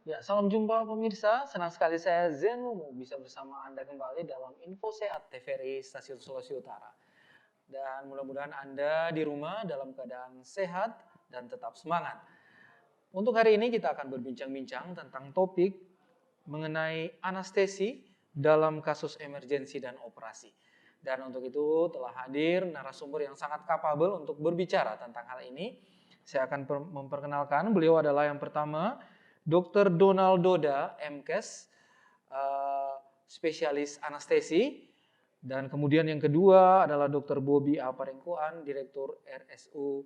Ya, salam jumpa pemirsa. Senang sekali saya Zeno bisa bersama Anda kembali dalam Info Sehat TVRI Stasiun Sulawesi Utara. Dan mudah-mudahan Anda di rumah dalam keadaan sehat dan tetap semangat. Untuk hari ini kita akan berbincang-bincang tentang topik mengenai anestesi dalam kasus emergensi dan operasi. Dan untuk itu telah hadir narasumber yang sangat kapabel untuk berbicara tentang hal ini. Saya akan memperkenalkan, beliau adalah yang pertama, Dr. Donald Doda, MKes, spesialis anestesi. Dan kemudian yang kedua adalah Dr. Bobby A. Parengkuan, Direktur RSU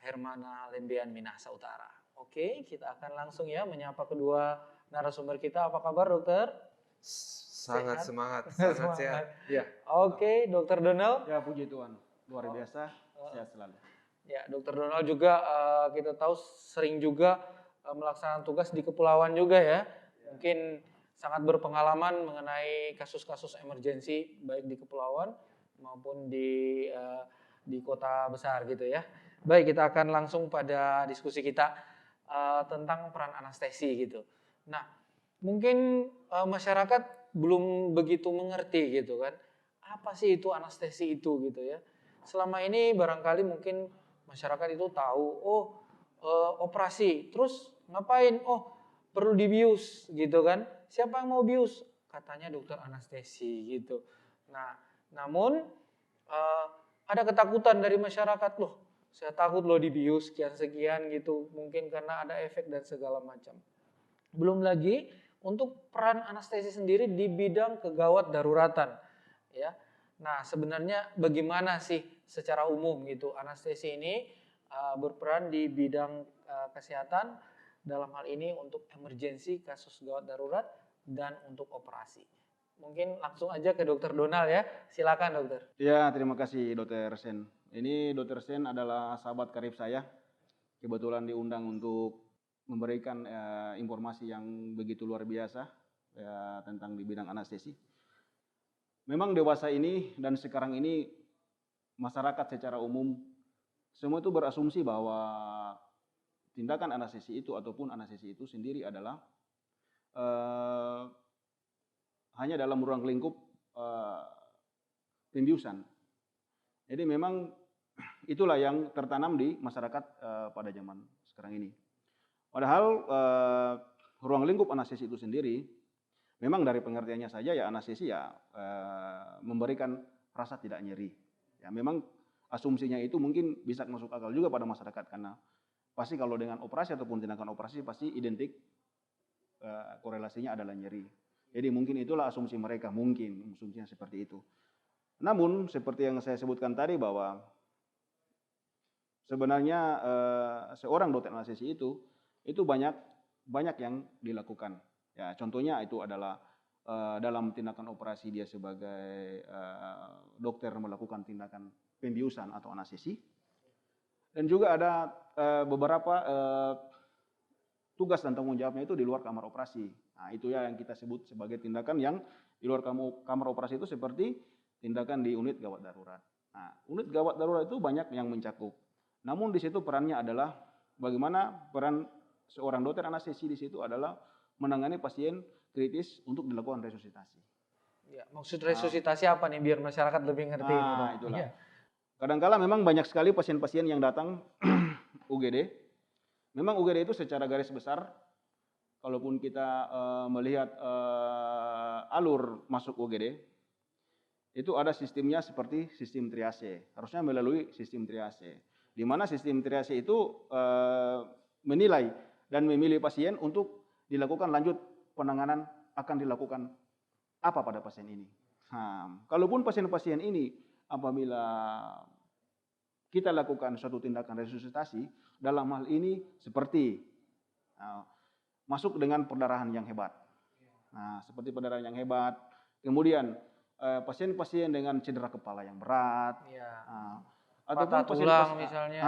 Hermana Lembean Minahasa Utara. Oke, kita akan langsung ya menyapa kedua narasumber kita. Apa kabar, dokter? Sangat Sehat? semangat, sangat sehat. Ya. Oke, dokter Donald. Ya, puji Tuhan. Luar biasa, sehat selalu. Ya, dokter Donald juga kita tahu sering juga melaksanakan tugas di kepulauan juga ya. Mungkin sangat berpengalaman mengenai kasus-kasus emergensi baik di kepulauan maupun di kota besar gitu ya. Baik, kita akan langsung pada diskusi kita tentang peran anestesi gitu. Nah, mungkin masyarakat belum begitu mengerti gitu kan. Apa sih itu anestesi itu gitu ya. Selama ini barangkali mungkin masyarakat itu tahu, operasi, terus ngapain? Oh, perlu dibius gitu kan. Siapa yang mau bius? Katanya dokter anestesi gitu. Nah, namun ada ketakutan dari masyarakat loh. Saya takut loh dibius sekian-sekian gitu, mungkin karena ada efek dan segala macam. Belum lagi untuk peran anestesi sendiri di bidang kegawat daruratan, ya. Nah, sebenarnya bagaimana sih secara umum gitu anestesi ini berperan di bidang kesehatan dalam hal ini untuk emergensi kasus gawat darurat dan untuk operasi. Mungkin langsung aja ke Dokter Donald ya. Silakan dokter. Ya, terima kasih Dr. Sen. Ini Dr. Sen adalah sahabat karib saya. Kebetulan diundang untuk memberikan informasi yang begitu luar biasa tentang di bidang anestesi. Memang dewasa ini dan sekarang ini masyarakat secara umum semua itu berasumsi bahwa tindakan anestesi itu ataupun anestesi itu sendiri adalah hanya dalam ruang lingkup pembiusan. Jadi memang itulah yang tertanam di masyarakat pada zaman sekarang ini. Padahal ruang lingkup anestesi itu sendiri memang dari pengertiannya saja ya anestesi ya memberikan rasa tidak nyeri. Ya memang asumsinya itu mungkin bisa masuk akal juga pada masyarakat karena pasti kalau dengan operasi ataupun tindakan operasi pasti identik korelasinya adalah nyeri. Jadi mungkin itulah asumsi mereka, mungkin asumsinya seperti itu. Namun seperti yang saya sebutkan tadi bahwa sebenarnya seorang dokter anestesi itu banyak yang dilakukan. Ya, contohnya itu adalah dalam tindakan operasi dia sebagai dokter melakukan tindakan pembiusan atau anestesi. Dan juga ada beberapa tugas dan tanggung jawabnya itu di luar kamar operasi. Nah, itu ya yang kita sebut sebagai tindakan yang di luar kamar operasi itu seperti tindakan di unit gawat darurat. Nah, unit gawat darurat itu banyak yang mencakup. Namun di situ perannya adalah bagaimana peran seorang dokter anestesi di situ adalah menangani pasien kritis untuk dilakukan resusitasi. Ya, maksud resusitasi apa nih biar masyarakat lebih ngerti ini, Dok? Itulah. Ya. Kadang-kala memang banyak sekali pasien-pasien yang datang UGD. Memang UGD itu secara garis besar, kalaupun kita melihat alur masuk UGD, itu ada sistemnya seperti sistem triase. Harusnya melalui sistem triase. Di mana sistem triase itu menilai dan memilih pasien untuk dilakukan lanjut penanganan akan dilakukan apa pada pasien ini. Nah, kalaupun pasien-pasien ini apabila kita lakukan suatu tindakan resusitasi, dalam hal ini seperti masuk dengan perdarahan yang hebat. Nah, seperti perdarahan yang hebat. Kemudian pasien-pasien dengan cedera kepala yang berat, ataupun tulang misalnya.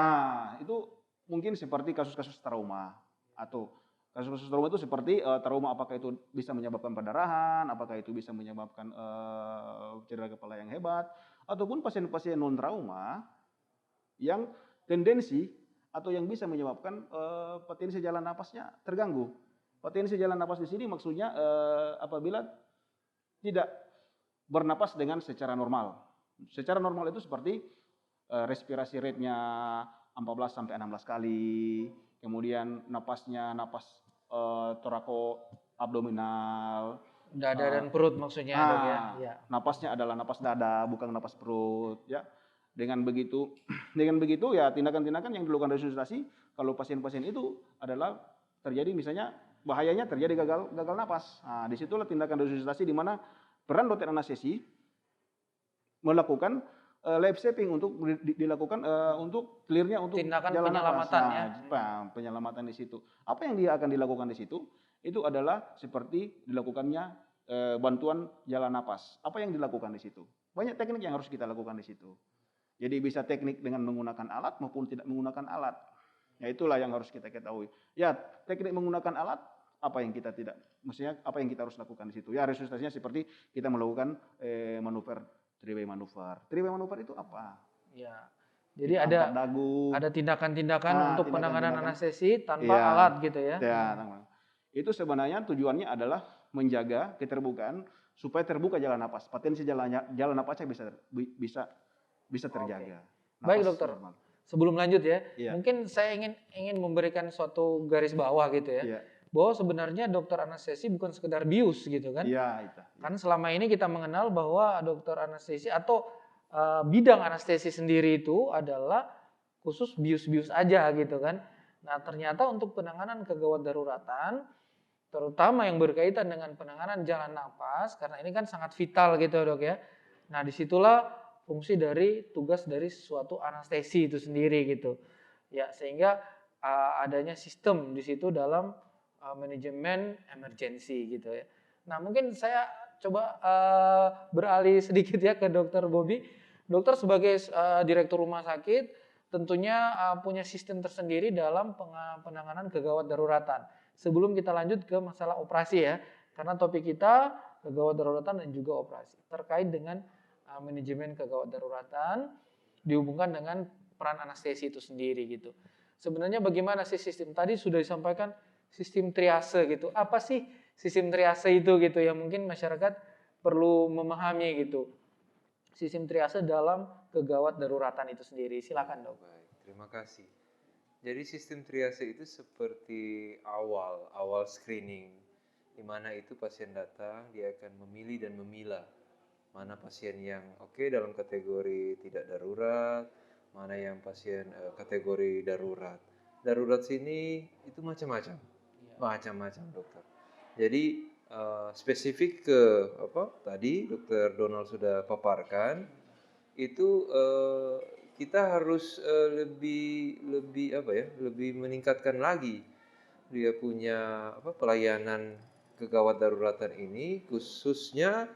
Itu mungkin seperti kasus-kasus trauma atau kasus-kasus trauma itu seperti trauma apakah itu bisa menyebabkan perdarahan, apakah itu bisa menyebabkan cedera kepala yang hebat, ataupun pasien-pasien non trauma yang tendensi atau yang bisa menyebabkan potensi jalan napasnya terganggu. Potensi jalan napas di sini maksudnya apabila tidak bernapas dengan secara normal. Secara normal itu seperti respirasi rate-nya 14 sampai 16 kali, kemudian napasnya napas torako abdominal. Dada dan perut maksudnya dok ya. Ya. Napasnya adalah napas dada, bukan napas perut, ya. Dengan begitu, dengan begitu ya tindakan-tindakan yang dilakukan resusitasi kalau pasien-pasien itu adalah terjadi misalnya bahayanya terjadi gagal napas. Nah, disitulah tindakan resusitasi di mana peran dokter anestesi melakukan life saving untuk dilakukan untuk clearnya untuk Tindakan jalan penyelamatan napas. ya. Nah, penyelamatan di situ. Apa yang dia akan dilakukan di situ? Itu adalah seperti dilakukannya bantuan jalan napas. Apa yang dilakukan di situ? Banyak teknik yang harus kita lakukan di situ. Jadi bisa teknik dengan menggunakan alat maupun tidak menggunakan alat. Ya itulah yang harus kita ketahui. Ya teknik menggunakan alat apa yang kita tidak, maksudnya apa yang kita harus lakukan di situ. Ya resusitasinya seperti kita melakukan manuver three-way manuver. Three-way manuver itu apa? Ya. Jadi Angkat dagu. ada tindakan-tindakan untuk penanganan anestesi tanpa ya, alat gitu ya. Ya, itu sebenarnya tujuannya adalah menjaga keterbukaan supaya terbuka jalan napas. Potensi jalan napasnya bisa terjaga. Okay. Baik dokter. Normal. Sebelum lanjut ya, mungkin saya ingin memberikan suatu garis bawah gitu ya. Bahwa sebenarnya dokter anestesi bukan sekedar bius gitu kan. Iya, itu. Kan selama ini kita mengenal bahwa dokter anestesi atau bidang anestesi sendiri itu adalah khusus bius-bius aja gitu kan. Nah ternyata untuk penanganan kegawat daruratan, terutama yang berkaitan dengan penanganan jalan napas, karena ini kan sangat vital gitu dok ya. Nah disitulah fungsi dari tugas dari suatu anestesi itu sendiri gitu. Ya sehingga adanya sistem di situ dalam manajemen emergency gitu ya. Nah mungkin saya coba beralih sedikit ya ke Dokter Bobby. Dokter sebagai direktur rumah sakit tentunya punya sistem tersendiri dalam penanganan kegawat daruratan. Sebelum kita lanjut ke masalah operasi ya, karena topik kita kegawat daruratan dan juga operasi terkait dengan manajemen kegawat daruratan dihubungkan dengan peran anestesi itu sendiri gitu. Sebenarnya bagaimana sih sistem tadi sudah disampaikan sistem triase gitu. Apa sih sistem triase itu gitu yang mungkin masyarakat perlu memahami gitu. Sistem triase dalam kegawat daruratan itu sendiri. Silakan dok. Baik, terima kasih. Jadi sistem triase itu seperti awal screening, di mana itu pasien datang, dia akan memilih dan memilah mana pasien yang oke dalam kategori tidak darurat, mana yang pasien kategori darurat. Darurat sini itu macam-macam, dokter. Jadi spesifik ke tadi Dokter Donald sudah paparkan, itu kita harus lebih meningkatkan lagi dia punya pelayanan kegawat daruratan ini, khususnya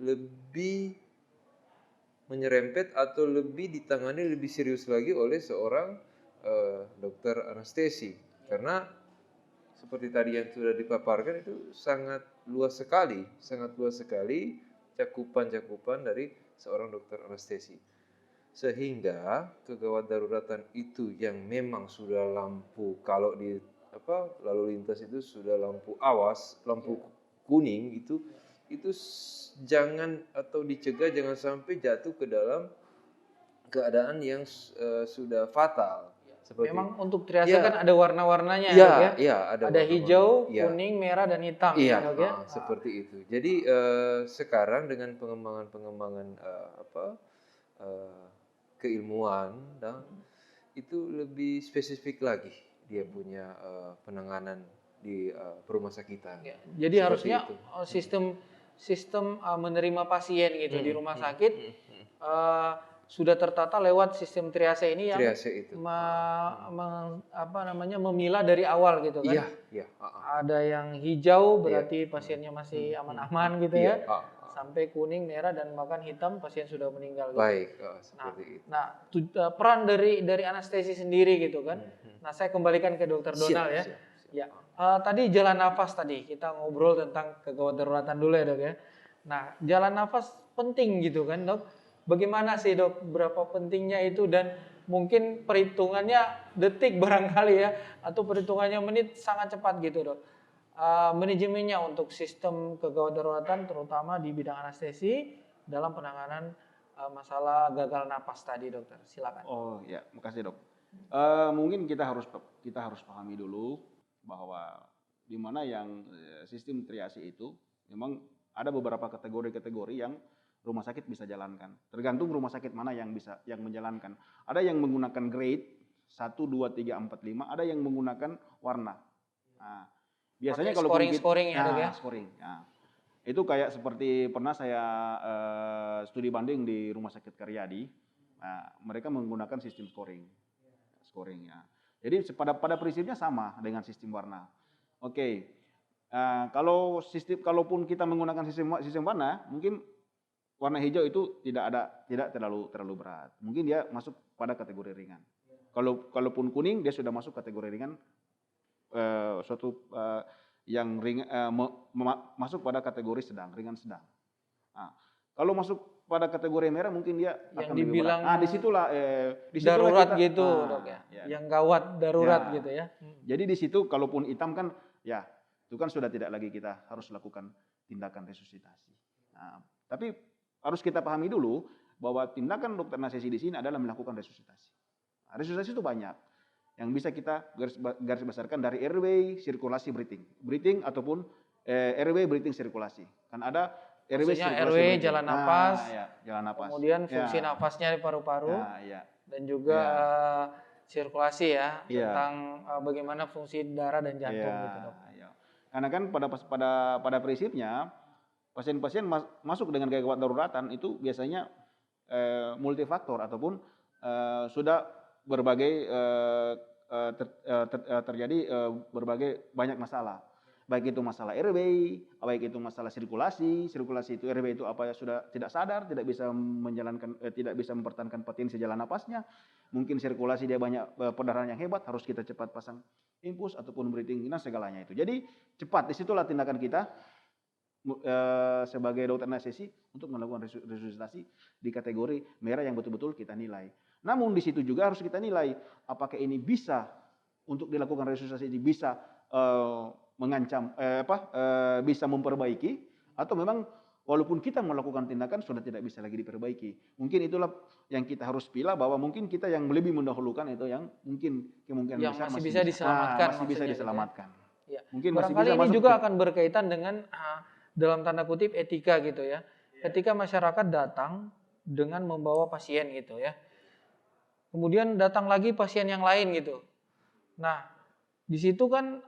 lebih menyerempet atau lebih ditangani lebih serius lagi oleh seorang dokter anestesi, karena seperti tadi yang sudah dipaparkan itu sangat luas sekali cakupan dari seorang dokter anestesi. Sehingga kegawat daruratan itu yang memang sudah lampu, kalau di lalu lintas itu sudah lampu awas, lampu kuning itu jangan atau dicegah jangan sampai jatuh ke dalam keadaan yang sudah fatal. Seperti memang untuk triase kan ada warna-warnanya ya. Ada hijau, kuning, merah dan hitam seperti itu. Jadi sekarang dengan pengembangan keilmuan itu lebih spesifik lagi dia punya penanganan di rumah sakitan. Jadi harusnya itu. sistem menerima pasien gitu di rumah sakit sudah tertata lewat sistem triase ini yang memilah dari awal gitu kan. Ada yang hijau berarti pasiennya masih aman-aman gitu ya. Sampai kuning, merah dan bahkan hitam pasien sudah meninggal gitu. Baik, seperti itu. Nah, peran dari anestesi sendiri gitu kan. Nah, saya kembalikan ke Dokter Donald ya. Ya. Tadi jalan nafas tadi kita ngobrol tentang kegawat daruratan dulu ya, Dok ya. Nah, jalan nafas penting gitu kan, Dok. Bagaimana sih, Dok? Berapa pentingnya itu dan mungkin perhitungannya detik barangkali ya atau perhitungannya menit sangat cepat gitu, Dok. manajemennya untuk sistem kegawat daruratan terutama di bidang anestesi dalam penanganan masalah gagal napas tadi, dokter? Silakan. Oh ya, makasih dok. Mungkin kita harus pahami dulu bahwa di mana yang sistem triase itu memang ada beberapa kategori-kategori yang rumah sakit bisa jalankan. Tergantung rumah sakit mana yang menjalankan. Ada yang menggunakan grade 1, 2, 3, 4, 5, ada yang menggunakan warna. Nah, biasanya kalau scoring ya, dok ya. Scoring. Nah, itu kayak seperti pernah saya studi banding di Rumah Sakit Karyadi. Nah, mereka menggunakan sistem scoring ya. Jadi pada prinsipnya sama dengan sistem warna. Oke. Kalaupun kita menggunakan sistem warna, mungkin warna hijau itu tidak terlalu berat. Mungkin dia masuk pada kategori ringan. Kalaupun kuning dia sudah masuk kategori ringan, yang ringan, masuk pada kategori ringan sedang. Nah, kalau masuk pada kategori merah mungkin dia yang akan dibilang lebih berat. Disitulah darurat kita, gitu, dok ya. Yang gawat darurat gitu ya. Jadi di situ kalaupun hitam kan ya itu kan sudah tidak lagi kita harus lakukan tindakan resusitasi. Nah, tapi harus kita pahami dulu bahwa tindakan dokter anestesi di sini adalah melakukan resusitasi. Nah, resusitasi itu banyak. Yang bisa kita garis besarkan dari airway, sirkulasi, breathing ataupun airway, breathing, sirkulasi. Kan ada airway, maksudnya sirkulasi, airway, jalan napas, jalan napas. Kemudian fungsi nafasnya di paru-paru, dan juga sirkulasi ya, tentang bagaimana fungsi darah dan jantung gitu, dok. Karena kan pada prinsipnya pasien-pasien masuk dengan gawat daruratan itu biasanya multifaktor ataupun sudah berbagai terjadi berbagai banyak masalah. Baik itu masalah airway, baik itu masalah sirkulasi itu airway itu sudah tidak sadar, tidak bisa mempertahankan potensi jalan napasnya. Mungkin sirkulasi dia banyak perdarahan yang hebat, harus kita cepat pasang infus ataupun breathing dan segalanya itu. Jadi cepat, disitulah tindakan kita sebagai dokter anestesi untuk melakukan resusitasi di kategori merah yang betul-betul kita nilai. Namun di situ juga harus kita nilai apakah ini bisa untuk dilakukan resusitasi ini bisa mengancam bisa memperbaiki atau memang walaupun kita melakukan tindakan sudah tidak bisa lagi diperbaiki. Mungkin itulah yang kita harus pilih bahwa mungkin kita yang lebih mendahulukan itu yang mungkin kemungkinan yang besar masih bisa diselamatkan. Masih bisa diselamatkan. Ya. Mungkin barangkali ini juga akan berkaitan dengan dalam tanda kutip etika gitu ya. Ketika masyarakat datang dengan membawa pasien gitu ya. Kemudian datang lagi pasien yang lain gitu. Nah, di situ kan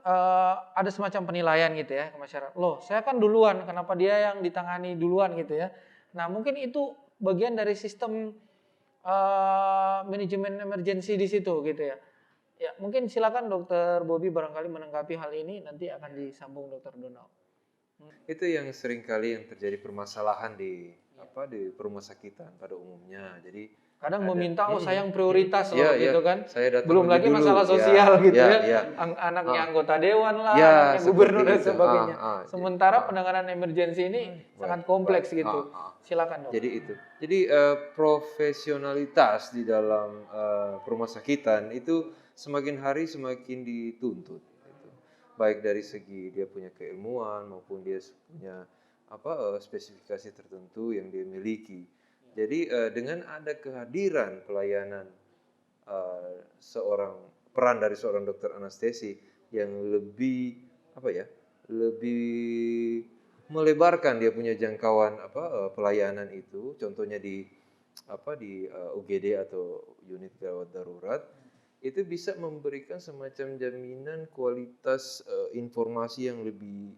ada semacam penilaian gitu ya ke masyarakat. Loh, saya kan duluan, kenapa dia yang ditangani duluan gitu ya. Nah, mungkin itu bagian dari sistem manajemen emergensi di situ gitu ya. Ya, mungkin silakan Dokter Bobby barangkali menanggapi hal ini, nanti akan disambung Dokter Donald. Itu yang sering kali yang terjadi permasalahan di rumah sakitan pada umumnya. Jadi kadang meminta saya yang prioritas loh gitu kan. Belum lagi dulu, masalah sosial gitu ya. ya. Anaknya anggota dewan lah, anaknya gubernur dan sebagainya. Sementara penanganan emergensi ini sangat kompleks gitu. Silakan, Dok. Jadi itu. Jadi profesionalitas di dalam rumah sakitan itu semakin hari semakin dituntut. Gitu. Baik dari segi dia punya keilmuan maupun dia punya spesifikasi tertentu yang dia miliki. Jadi dengan ada kehadiran pelayanan peran dari seorang dokter anestesi yang lebih lebih melebarkan dia punya jangkauan pelayanan itu, contohnya di UGD atau unit gawat darurat, itu bisa memberikan semacam jaminan kualitas informasi yang lebih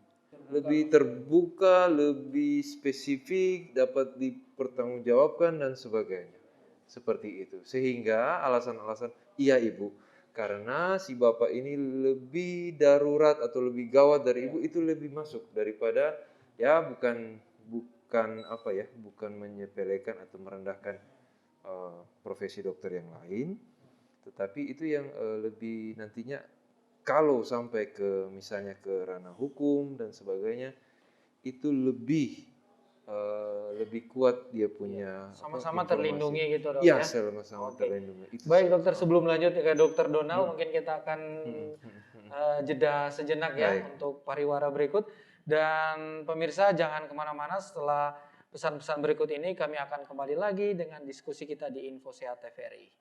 terbuka, lebih spesifik, dapat dipertanggungjawabkan dan sebagainya. Seperti itu. Sehingga alasan-alasan, iya Ibu, karena si Bapak ini lebih darurat atau lebih gawat dari Ibu, itu lebih masuk daripada bukan menyepelekan atau merendahkan profesi dokter yang lain, tetapi itu yang lebih nantinya kalau sampai misalnya ke ranah hukum dan sebagainya, itu lebih kuat dia punya sama-sama terlindungi gitu, Dok ya. Ya, sama-sama terlindungi. Baik dokter, sebelum lanjut ke Dokter Donald, mungkin kita akan jeda sejenak ya Baik. untuk pariwara berikut. Dan pemirsa jangan kemana-mana, setelah pesan-pesan berikut ini kami akan kembali lagi dengan diskusi kita di Info Sehat TVRI.